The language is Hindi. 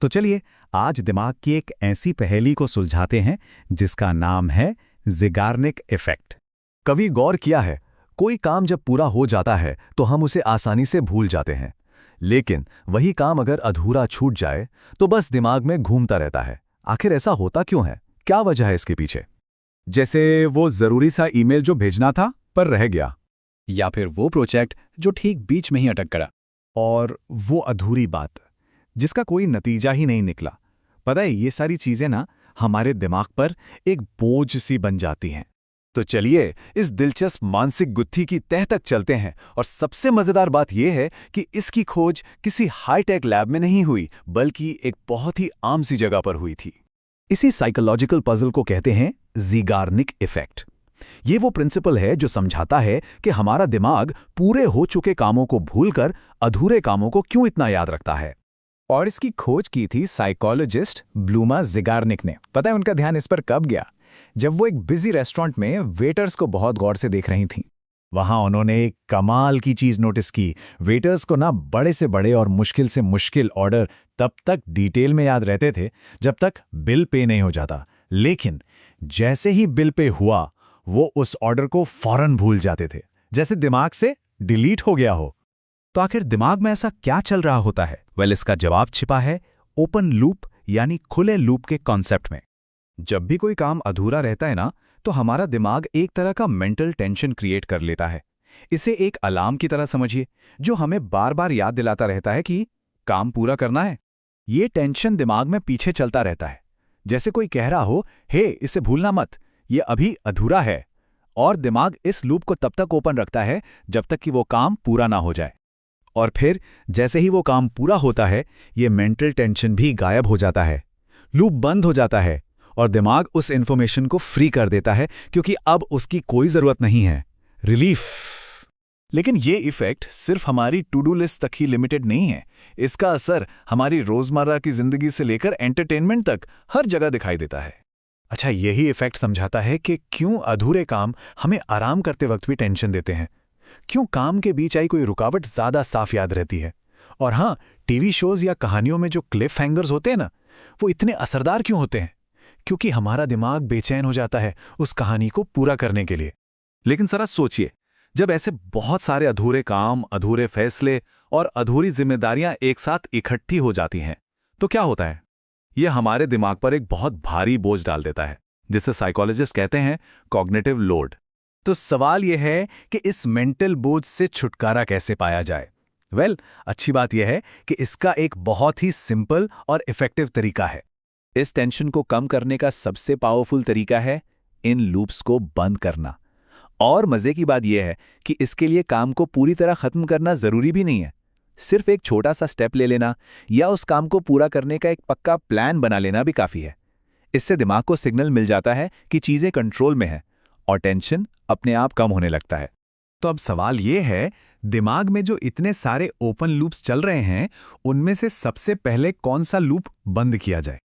तो चलिए आज दिमाग की एक ऐसी पहेली को सुलझाते हैं जिसका नाम है ज़िगार्निक इफेक्ट। कभी गौर किया है, कोई काम जब पूरा हो जाता है तो हम उसे आसानी से भूल जाते हैं, लेकिन वही काम अगर अधूरा छूट जाए तो बस दिमाग में घूमता रहता है। आखिर ऐसा होता क्यों है? क्या वजह है इसके पीछे? जैसे वो ज़रूरी सा ईमेल जो भेजना था पर रह गया, या फिर वो प्रोजेक्ट जो ठीक बीच में ही अटक गया। और वो अधूरी बात जिसका कोई नतीजा ही नहीं निकला। पता है, ये सारी चीज़ें ना हमारे दिमाग पर एक बोझ सी बन जाती हैं। तो चलिए इस दिलचस्प मानसिक गुत्थी की तह तक चलते हैं। और सबसे मजेदार बात यह है कि इसकी खोज किसी हाईटेक लैब में नहीं हुई, बल्कि एक बहुत ही आम सी जगह पर हुई थी। इसी साइकोलॉजिकल पजल को कहते हैं ज़िगार्निक इफेक्ट। ये वो प्रिंसिपल है जो समझाता है कि हमारा दिमाग पूरे हो चुके कामों को भूलकर अधूरे कामों को क्यों इतना याद रखता है। और इसकी खोज की थी साइकोलॉजिस्ट ब्लूमा ज़िगार्निक ने। पता है उनका ध्यान इस पर कब गया? जब वो एक बिजी रेस्टोरेंट में वेटर्स को बहुत गौर से देख रही थीं। वहां उन्होंने एक कमाल की चीज नोटिस की। वेटर्स को ना बड़े से बड़े और मुश्किल से मुश्किल ऑर्डर तब तक डिटेल में याद रहते थे जब तक बिल पे नहीं हो जाता, लेकिन जैसे ही बिल पे हुआ वो उस ऑर्डर को फौरन भूल जाते थे, जैसे दिमाग से डिलीट हो गया हो। तो आखिर दिमाग में ऐसा क्या चल रहा होता है? इसका जवाब छिपा है ओपन लूप यानी खुले लूप के कॉन्सेप्ट में। जब भी कोई काम अधूरा रहता है ना, तो हमारा दिमाग एक तरह का मेंटल टेंशन क्रिएट कर लेता है। इसे एक अलार्म की तरह समझिए, जो हमें बार बार याद दिलाता रहता है कि काम पूरा करना है। ये टेंशन दिमाग में पीछे चलता रहता है, जैसे कोई कह रहा हो, हे इसे भूलना मत, ये अभी अधूरा है। और दिमाग इस लूप को तब तक ओपन रखता है जब तक कि वो काम पूरा ना हो जाए। और फिर जैसे ही वो काम पूरा होता है, ये मेंटल टेंशन भी गायब हो जाता है, लूप बंद हो जाता है और दिमाग उस इंफॉर्मेशन को फ्री कर देता है, क्योंकि अब उसकी कोई जरूरत नहीं है। रिलीफ। लेकिन ये इफेक्ट सिर्फ हमारी टू डू लिस्ट तक ही लिमिटेड नहीं है। इसका असर हमारी रोजमर्रा की जिंदगी से लेकर एंटरटेनमेंट तक हर जगह दिखाई देता है। अच्छा, यही इफेक्ट समझाता है कि क्यों अधूरे काम हमें आराम करते वक्त भी टेंशन देते हैं, क्यों काम के बीच आई कोई रुकावट ज्यादा साफ याद रहती है। और हाँ, टीवी शोज या कहानियों में जो क्लिफ हैंगर्स होते हैं ना, वो इतने असरदार क्यों होते हैं? क्योंकि हमारा दिमाग बेचैन हो जाता है उस कहानी को पूरा करने के लिए। लेकिन जरा सोचिए, जब ऐसे बहुत सारे अधूरे काम, अधूरे फैसले और अधूरी जिम्मेदारियां एक साथ इकट्ठी हो जाती हैं, तो क्या होता है? यह हमारे दिमाग पर एक बहुत भारी बोझ डाल देता है, जिसे साइकोलॉजिस्ट कहते हैं कॉग्निटिव लोड। तो सवाल यह है कि इस मेंटल बोझ से छुटकारा कैसे पाया जाए? अच्छी बात यह है कि इसका एक बहुत ही सिंपल और इफेक्टिव तरीका है। इस टेंशन को कम करने का सबसे पावरफुल तरीका है इन लूप्स को बंद करना। और मजे की बात यह है कि इसके लिए काम को पूरी तरह खत्म करना जरूरी भी नहीं है। सिर्फ एक छोटा सा स्टेप ले लेना या उस काम को पूरा करने का एक पक्का प्लान बना लेना भी काफी है। इससे दिमाग को सिग्नल मिल जाता है कि चीजें कंट्रोल में हैं और टेंशन अपने आप कम होने लगता है। तो अब सवाल यह है, दिमाग में जो इतने सारे ओपन लूप्स चल रहे हैं, उनमें से सबसे पहले कौन सा लूप बंद किया जाए?